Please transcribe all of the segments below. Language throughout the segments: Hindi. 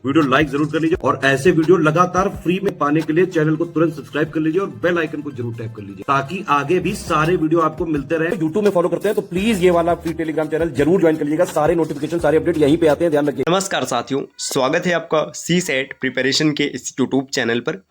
वीडियो लाइक जरूर कर लीजिए और ऐसे वीडियो लगातार फ्री में पाने के लिए चैनल को तुरंत सब्सक्राइब कर लीजिए और बेल आइकन को जरूर टैप कर लीजिए ताकि आगे भी सारे वीडियो आपको मिलते रहे। यूट्यूब में फॉलो करते हैं तो प्लीज ये वाला फ्री टेलीग्राम चैनल जरूर ज्वाइन कर लीजिएगा। सारे नोटिफिकेशन सारे अपडेट यहीं पे आते हैं, ध्यान रखिए। नमस्कार साथियों, स्वागत है आपका सी सेट प्रिपरेशन के इस यूट्यूब चैनल पर।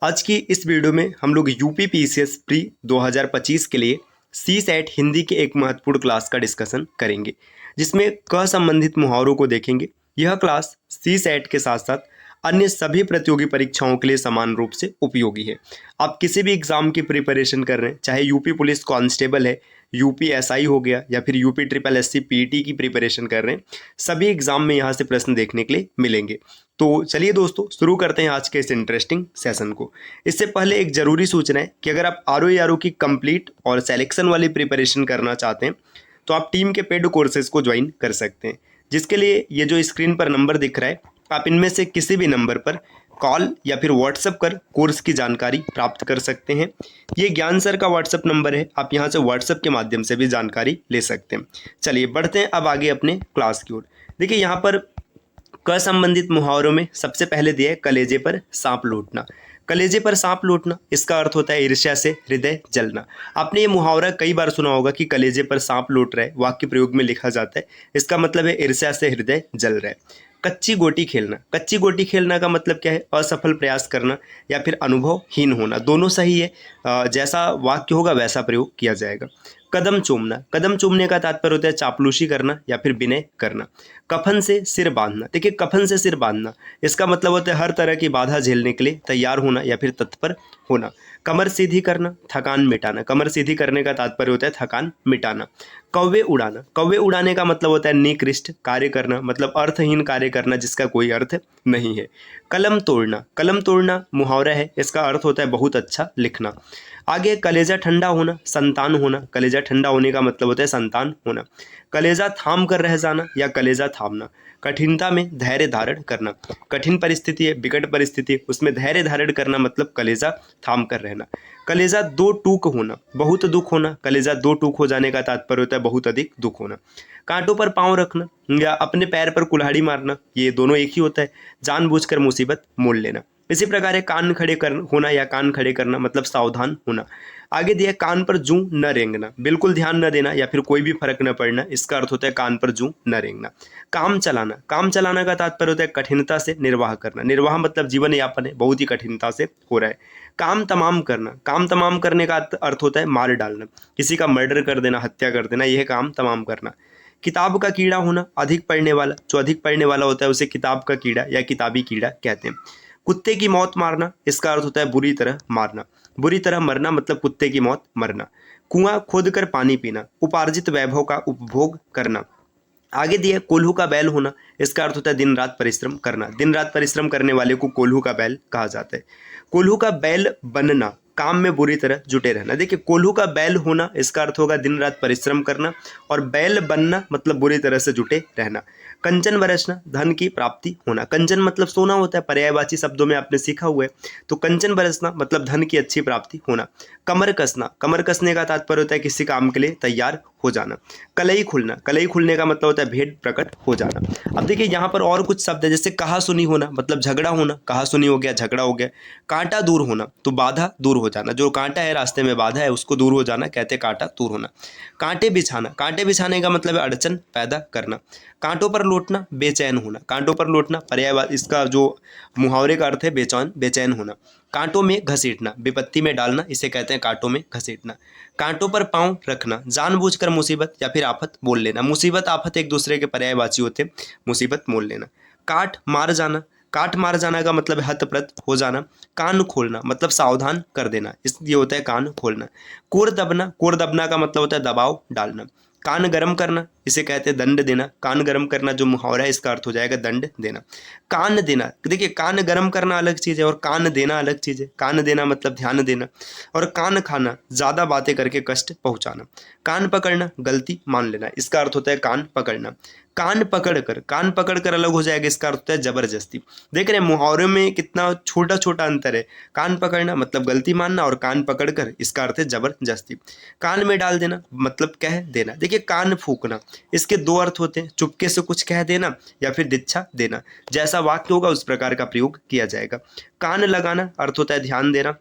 आज की इस वीडियो में हम लोग यूपी पीसीएस प्री 2025 के लिए सी सेट हिंदी के एक महत्वपूर्ण क्लास का डिस्कशन करेंगे, जिसमें क संबंधित मुहावरों को देखेंगे। यह क्लास सी सेट के साथ साथ अन्य सभी प्रतियोगी परीक्षाओं के लिए समान रूप से उपयोगी है। आप किसी भी एग्जाम की प्रिपरेशन कर रहे हैं, चाहे यूपी पुलिस कांस्टेबल है, यूपी एसआई हो गया या फिर यूपी ट्रिपल एससी पीटी की प्रिपरेशन कर रहे हैं, सभी एग्जाम में यहाँ से प्रश्न देखने के लिए मिलेंगे। तो चलिए दोस्तों, शुरू करते हैं आज के इस इंटरेस्टिंग सेशन को। इससे पहले एक ज़रूरी सूचना है कि अगर आप आरओ की कंप्लीट और सेलेक्शन वाली प्रिपरेशन करना चाहते हैं तो आप टीम के पेड कोर्सेज को ज्वाइन कर सकते हैं, जिसके लिए ये जो स्क्रीन पर नंबर दिख रहा है, आप इनमें से किसी भी नंबर पर कॉल या फिर व्हाट्सएप कर कोर्स की जानकारी प्राप्त कर सकते हैं। ये ज्ञान सर का व्हाट्सएप नंबर है, आप यहाँ से व्हाट्सएप के माध्यम से भी जानकारी ले सकते हैं। चलिए बढ़ते हैं अब आगे अपने क्लास की ओर। देखिए यहाँ पर क संबंधित मुहावरों में सबसे पहले दिया है कलेजे पर सांप लूटना। कलेजे पर सांप लूटना, इसका अर्थ होता है ईर्ष्या से हृदय जलना। आपने ये मुहावरा कई बार सुना होगा कि कलेजे पर सांप लूट रहा है, वाक्य प्रयोग में लिखा जाता है। इसका मतलब है ईर्ष्या से हृदय जल रहा है। कच्ची गोटी खेलना, कच्ची गोटी खेलना का मतलब क्या है? असफल प्रयास करना या फिर अनुभवहीन होना, दोनों सही है। जैसा वाक्य होगा वैसा प्रयोग किया जाएगा। कदम चूमना, कदम चूमने का तात्पर्य होता है चापलूसी करना या फिर विनय करना। कफन से सिर बांधना, देखिए कफन से सिर बांधना, इसका मतलब होता है हर तरह की बाधा झेलने के लिए तैयार होना या फिर तत्पर होना। कमर सीधी करना, थकान मिटाना, कमर सीधी करने का तात्पर्य होता है थकान मिटाना। कौवे उड़ाना, कौवे उड़ाने का मतलब होता है निकृष्ट कार्य करना, मतलब अर्थहीन कार्य करना जिसका कोई अर्थ नहीं है। कलम तोड़ना, कलम तोड़ना मुहावरा है, इसका अर्थ होता है बहुत अच्छा लिखना। आगे कलेजा ठंडा होना, संतान होना, कलेजा ठंडा होने का मतलब होता है संतान होना। कलेजा थाम कर रह जाना या कलेजा थामना, कठिनता में धैर्य धारण करना, कठिन परिस्थिति है, विकट परिस्थिति है, उसमें धैर्य धारण करना मतलब कलेजा थाम कर रहना। कलेजा दो टूक होना, बहुत दुख होना, कलेजा दो टूक हो जाने का तात्पर्य होता है बहुत अधिक दुख होना। कांटों पर पांव रखना या अपने पैर पर कुल्हाड़ी मारना, ये दोनों एक ही होता है, जानबूझकर मुसीबत मोल लेना। इसी प्रकार है कान खड़े कर होना या कान खड़े करना, मतलब सावधान होना। आगे दिया कान पर जूं न रेंगना, बिल्कुल ध्यान न देना या फिर कोई भी फर्क न पड़ना, इसका अर्थ होता है कान पर जूं न रेंगना। काम चलाना, काम चलाना का तात्पर्य होता है कठिनता से निर्वाह करना, निर्वाह मतलब जीवन यापन है, बहुत ही कठिनता से हो रहा है। काम तमाम करना, काम तमाम करने का अर्थ होता है मार डालना, किसी का मर्डर कर देना, हत्या कर देना, यह काम तमाम करना। किताब का कीड़ा होना, अधिक पढ़ने वाला, जो अधिक पढ़ने वाला होता है उसे किताब का कीड़ा या किताबी कीड़ा कहते हैं। कुत्ते की मौत मारना, इसका अर्थ होता है बुरी तरह मारना, बुरी तरह मरना मतलब कुत्ते की मौत मरना। कुआं खोद कर पानी पीना, उपार्जित वैभव का उपभोग करना। आगे दिया कोल्हू का बैल होना, इसका अर्थ होता है दिन रात परिश्रम करना, दिन रात परिश्रम करने वाले को कोल्हू का बैल कहा जाता है। कोल्हू का बैल बनना, काम में बुरी तरह जुटे रहना। देखिए कोल्हू का बैल होना, इसका अर्थ होगा दिन रात परिश्रम करना, और बैल बनना मतलब बुरी तरह से जुटे रहना। कंचन बरसना, धन की प्राप्ति होना, कंचन मतलब सोना होता है, पर्यायवाची शब्दों में आपने सीखा हुआ है, तो कंचन बरसना मतलब धन की अच्छी प्राप्ति होना। कमर कसना, कमर कसने का तात्पर्य होता है किसी काम के लिए तैयार हो जाना। कलई खुलना, कलई खुलने का मतलब होता है भेद प्रकट हो जाना। अब देखिए यहाँ पर और कुछ शब्द है, जैसे कहा सुनी होना मतलब झगड़ा होना, कहा सुनी हो गया झगड़ा हो गया। कांटा दूर होना, तो बाधा दूर हो जाना, जो कांटा है रास्ते में बाधा है उसको दूर हो जाना कहते हैं कांटा दूर होना। कांटे बिछाना, कांटे बिछाने का मतलब है अड़चन पैदा करना। कांटों पर लौटना, बेचैन होना, कांटों पर लौटना पर्याय, इसका जो मुहावरे का अर्थ है बेचैन, बेचैन होना। कांटों में घसीटना, विपत्ति में डालना, इसे कहते हैं कांटों में घसीटना। कांटों पर पांव रखना, जानबूझकर मुसीबत या फिर आफत बोल लेना, मुसीबत आफत एक दूसरे के पर्यायवाची होते हैं, मुसीबत मोल लेना। काट मार जाना, काट मार जाना का मतलब है हतप्रत हो जाना। कान खोलना मतलब सावधान कर देना, इसलिए होता है कान खोलना। कोर दबना, कोर दबना का मतलब होता है दबाव डालना। कान गरम करना, इसे कहते हैं दंड देना, कान गरम करना जो मुहावरा है इसका अर्थ हो जाएगा दंड देना। कान देना, देखिए कान गरम करना अलग चीज़ है और कान देना अलग चीज़ है। कान देना मतलब ध्यान देना, और कान खाना ज़्यादा बातें करके कष्ट पहुंचाना। कान पकड़ना गलती मान लेना, इसका अर्थ होता है कान पकड़ना। कान पकड़कर, कान पकड़कर अलग हो जाएगा, इसका अर्थ होता है जबरदस्ती। देख रहे हैं मुहावरे में कितना छोटा छोटा अंतर है। कान पकड़ना मतलब गलती मानना, और कान पकड़कर इसका अर्थ है जबरदस्ती। कान में डाल देना मतलब कह देना। देखिए कान फूकना, इसके दो अर्थ होते हैं, चुपके से कुछ कह देना या फिर दीक्षा देना। जैसा वाक्य होगा उस प्रकार का प्रयोग किया जाएगा। कान लगाना अर्थ होता है ध्यान देना।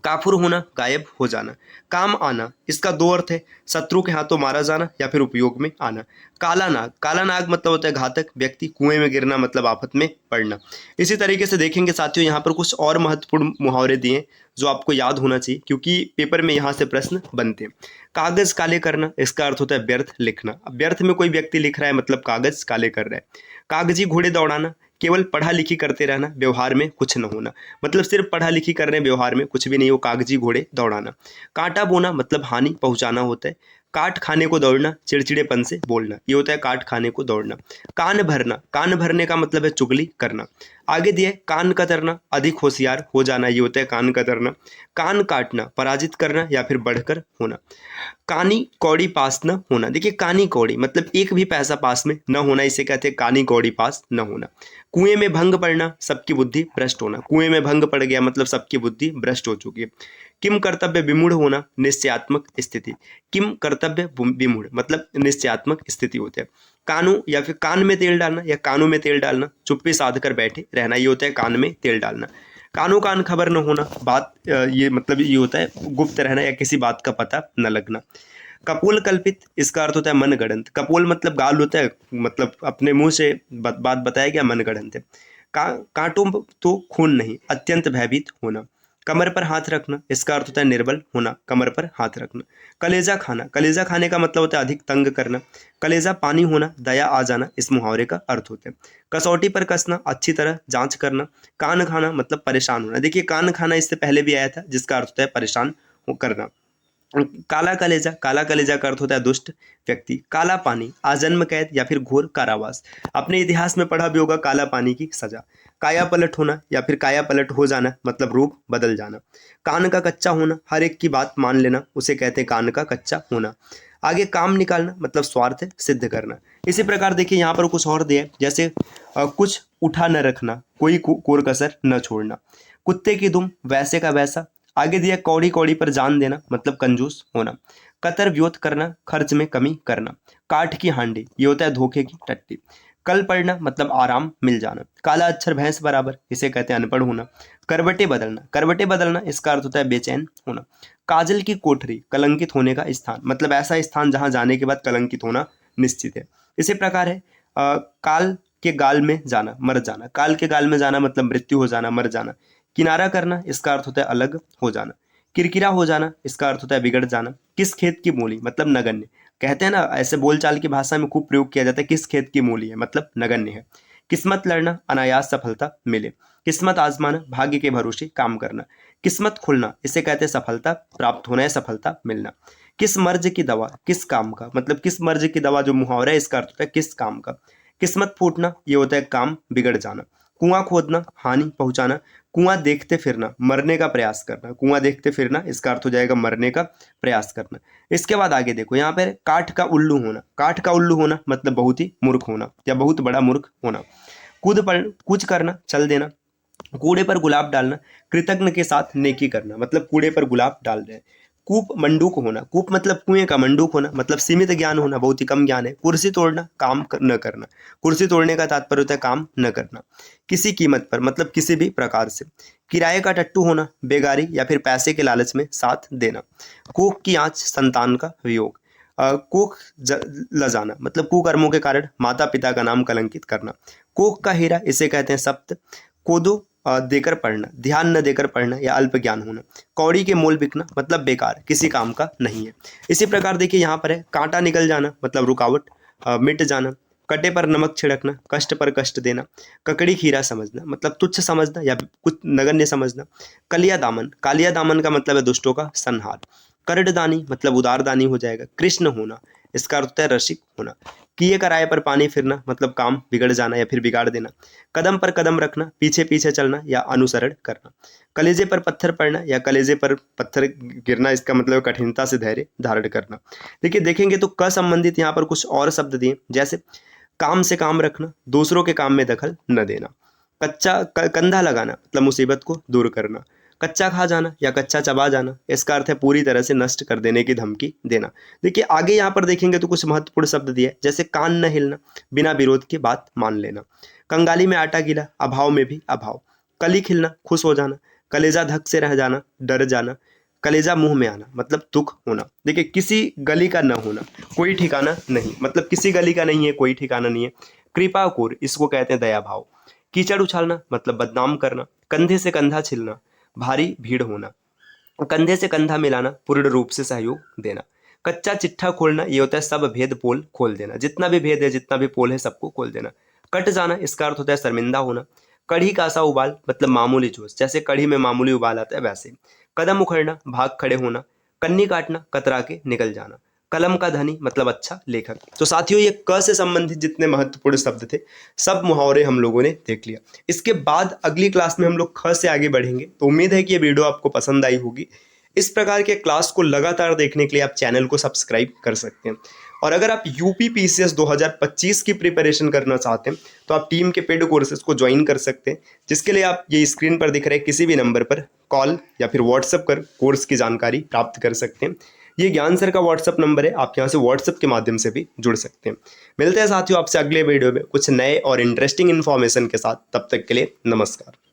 काफुर होना, गायब हो जाना। काम आना, इसका दो अर्थ है, शत्रु के हाथों मारा जाना या फिर उपयोग में आना। काला नाग, काला नाग मतलब होता है घातक व्यक्ति, कुएं में गिरना मतलब आफत में पड़ना। इसी तरीके से देखेंगे साथियों, यहाँ पर कुछ और महत्वपूर्ण मुहावरे दिए हैं जो आपको याद होना चाहिए, क्योंकि पेपर में यहाँ से प्रश्न बनते हैं। कागज काले करना, इसका अर्थ होता है व्यर्थ लिखना। अब व्यर्थ में कोई व्यक्ति लिख रहा है मतलब कागज काले कर रहा है। कागजी घोड़े दौड़ाना, केवल पढ़ा लिखी करते रहना, व्यवहार में कुछ न होना। मतलब सिर्फ पढ़ा लिखी कर रहे हैं, व्यवहार में कुछ भी नहीं हो, कागजी घोड़े दौड़ाना। कांटा बोना मतलब हानि पहुंचाना होता है। काट खाने को दौड़ना, चिड़चिड़ेपन से बोलना, ये होता है काट खाने को दौड़ना। कान भरना, कान भरने का मतलब है चुगली करना। आगे दिए कान कतरना, अधिक होशियार हो जाना, ये होता है कान कतरना। कान काटना, पराजित करना या फिर बढ़कर होना। कानी कौड़ी पास न होना, देखिए कानी कौड़ी मतलब एक भी पैसा पास में न होना, इसे कहते हैं कानी कौड़ी पास न होना। कुएं में भंग पड़ना, सबकी बुद्धि भ्रष्ट होना, कुएं में भंग पड़ गया मतलब सबकी बुद्धि भ्रष्ट हो चुकी है। किम कर्तव्य विमूढ़ होना, निश्चयात्मक स्थिति। किम कर्तव्य विमूढ़ मतलब निश्चयात्मक स्थिति होते हैं। कानों या फिर कान में तेल डालना या कानों में तेल डालना, चुप्पी साध कर बैठे रहना, ये होता है कान में तेल डालना। कानों कान खबर न होना, बात ये मतलब ये होता है गुप्त रहना या किसी बात का पता न लगना। कपोल कल्पित, इसका अर्थ होता है मनगढ़ंत। कपोल मतलब गाल होता है, मतलब अपने मुंह से बात बताया गया, मनगढ़ंत है। कांटों तो खून नहीं, अत्यंत भयभीत होना। कमर पर हाथ रखना, इसका अर्थ होता है निर्बल होना, कमर पर हाथ रखना। कलेजा खाना, कलेजा खाने का मतलब होता है अधिक तंग करना। कलेजा पानी होना, दया आ जाना, इस मुहावरे का अर्थ होता है। कसौटी पर कसना, अच्छी तरह जांच करना। कान खाना मतलब परेशान होना, देखिए कान खाना इससे पहले भी आया था, जिसका अर्थ होता है परेशान करना। काला कलेजा, काला कलेजा का अर्थ होता है दुष्ट व्यक्ति। काला पानी, आजन्म कैद या फिर घोर कारावास, अपने इतिहास में पढ़ा भी होगा काला पानी की सजा। काया पलट होना या फिर काया पलट हो जाना मतलब रूप बदल जाना। कान का कच्चा होना, हर एक की बात मान लेना, उसे कहते हैं कान का कच्चा होना। आगे काम निकालना मतलब स्वार्थ सिद्ध करना। इसी प्रकार देखिए यहाँ पर कुछ और दिया, जैसे कुछ उठा न रखना, कोई कोर कसर न छोड़ना। कुत्ते की दुम, वैसे का वैसा। आगे दिया कौड़ी कौड़ी पर जान देना मतलब कंजूस होना। कतर व्योत करना, खर्च में कमी करना। काठ की हांडी, ये होता है धोखे की टट्टी। कल पड़ना मतलब आराम मिल जाना। काला अक्षर भैंस बराबर, इसे कहते हैं अनपढ़ होना। करवटे बदलना, करवटे बदलना इसका अर्थ होता है बेचैन होना। काजल की कोठरी, कलंकित होने का स्थान, मतलब ऐसा स्थान जहां जाने के बाद कलंकित होना निश्चित है। इसी प्रकार है काल के गाल में जाना, मर जाना। काल के गाल में जाना मतलब मृत्यु हो जाना, मर जाना। किनारा करना, इसका अर्थ होता है अलग हो जाना। किरकिरा हो जाना, इसका अर्थ होता है बिगड़ जाना। किस खेत की मूली मतलब नगण्य, कहते हैं ना ऐसे बोलचाल की भाषा में खूब प्रयोग किया जाता है, किस खेत की मूली है मतलब नगण्य है। किस्मत लड़ना, अनायास सफलता मिले। किस्मत आजमाना, भाग्य के भरोसे काम करना। किस्मत खुलना, इसे कहते हैं सफलता प्राप्त होना है, सफलता मिलना। किस मर्ज की दवा, किस काम का, मतलब किस मर्ज की दवा जो मुहावरा है इसका अर्थ होता है किस काम का। किस्मत फूटना, ये होता है काम बिगड़ जाना। कुआं खोदना, हानि पहुंचाना। कुआं देखते फिरना, मरने का प्रयास करना। कुआं देखते फिरना, इसका अर्थ हो जाएगा मरने का प्रयास करना। इसके बाद आगे देखो यहाँ पर काठ का उल्लू होना। काठ का उल्लू होना मतलब बहुत ही मूर्ख होना या बहुत बड़ा मूर्ख होना। कूच करना, चल देना। कूड़े पर गुलाब डालना, कृतज्ञ के साथ नेकी करना, मतलब कूड़े पर गुलाब डाल रहे हैं। कूप मंडूक होना, कूप मतलब कुएं का, मंडूक होना मतलब सीमित ज्ञान होना, बहुत ही कम ज्ञान है। कुर्सी तोड़ना, काम न करना। कुर्सी तोड़ने का तात्पर्य होता है काम न करना। किसी कीमत पर मतलब किसी भी प्रकार से। किराए का टट्टू होना, बेगारी या फिर पैसे के लालच में साथ देना। कोख की आंच, संतान का वियोग। कोख लजाना मतलब कुकर्मों के कारण माता पिता का नाम कलंकित करना। कोख का हीरा, इसे कहते हैं सप्त। कोदो देकर पढ़ना, ध्यान न देकर पढ़ना या अल्प ज्ञान होना। कौड़ी के मोल बिकना मतलब बेकार, किसी काम का नहीं है। इसी प्रकार देखिए यहाँ पर है कांटा निकल जाना मतलब रुकावट मिट जाना। कटे पर नमक छिड़कना, कष्ट पर कष्ट देना। ककड़ी खीरा समझना मतलब तुच्छ समझना या कुछ नगण्य समझना। कलिया दामन, कालिया दामन का मतलब है दुष्टों का संहार। करडदानी मतलब उदारदानी हो जाएगा। कृष्ण होना, इसका अर्थ होता है रसिक होना। किए कराए पर पानी फिरना मतलब काम बिगड़ जाना या फिर बिगाड़ देना। कदम पर कदम रखना, पीछे पीछे चलना या अनुसरण करना। कलेजे पर पत्थर पड़ना या कलेजे पर पत्थर गिरना, इसका मतलब कठिनता से धैर्य धारण करना। देखिए देखेंगे तो क संबंधित यहाँ पर कुछ और शब्द दिए, जैसे काम से काम रखना, दूसरों के काम में दखल न देना। कंधा लगाना मतलब मुसीबत को दूर करना। कच्चा खा जाना या कच्चा चबा जाना, इसका अर्थ है पूरी तरह से नष्ट कर देने की धमकी देना। देखिए आगे यहाँ पर देखेंगे तो कुछ महत्वपूर्ण शब्द दिए हैं, जैसे कान न हिलना, बिना विरोध की बात मान लेना, कंगाली में आटा गीला, अभाव में भी अभाव, कली खिलना, खुश हो जाना, कलेजा धक से रह जाना, डर जाना, कलेजा मुंह में आना मतलब दुख होना। देखिए किसी गली का न होना, कोई ठिकाना नहीं, मतलब किसी गली का नहीं है, कोई ठिकाना नहीं है। कृपा कोर, इसको कहते हैं दया भाव। कीचड़ उछालना मतलब बदनाम करना, कंधे से कंधा छिलना, भारी भीड़ होना, कंधे से कंधा मिलाना, पूर्ण रूप से सहयोग देना। कच्चा चिट्ठा खोलना, ये होता है सब भेद पोल खोल देना, जितना भी भेद है, जितना भी पोल है, सबको खोल देना। कट जाना, इसका अर्थ होता है शर्मिंदा होना। कढ़ी का सा उबाल मतलब मामूली जोश, जैसे कढ़ी में मामूली उबाल आता है वैसे। कदम उखड़ना, भाग खड़े होना। कन्नी काटना, कतरा के निकल जाना। कलम का धनी मतलब अच्छा लेखक। तो साथियों ये क से संबंधित जितने महत्वपूर्ण शब्द थे सब मुहावरे हम लोगों ने देख लिया। इसके बाद अगली क्लास में हम लोग ख से आगे बढ़ेंगे। तो उम्मीद है कि ये वीडियो आपको पसंद आई होगी। इस प्रकार के क्लास को लगातार देखने के लिए आप चैनल को सब्सक्राइब कर सकते हैं। और अगर आप यूपी पीसीएस 2025 की प्रिपरेशन करना चाहते हैं तो आप टीम के पेड कोर्सेज को ज्वाइन कर सकते हैं, जिसके लिए आप ये स्क्रीन पर दिख रहे किसी भी नंबर पर कॉल या फिर व्हाट्सएप कर कोर्स की जानकारी प्राप्त कर सकते हैं। ये ज्ञान सर का व्हाट्सएप नंबर है, आप यहाँ से व्हाट्सएप के माध्यम से भी जुड़ सकते हैं। मिलते हैं साथियों आपसे अगले वीडियो में कुछ नए और इंटरेस्टिंग इन्फॉर्मेशन के साथ। तब तक के लिए नमस्कार।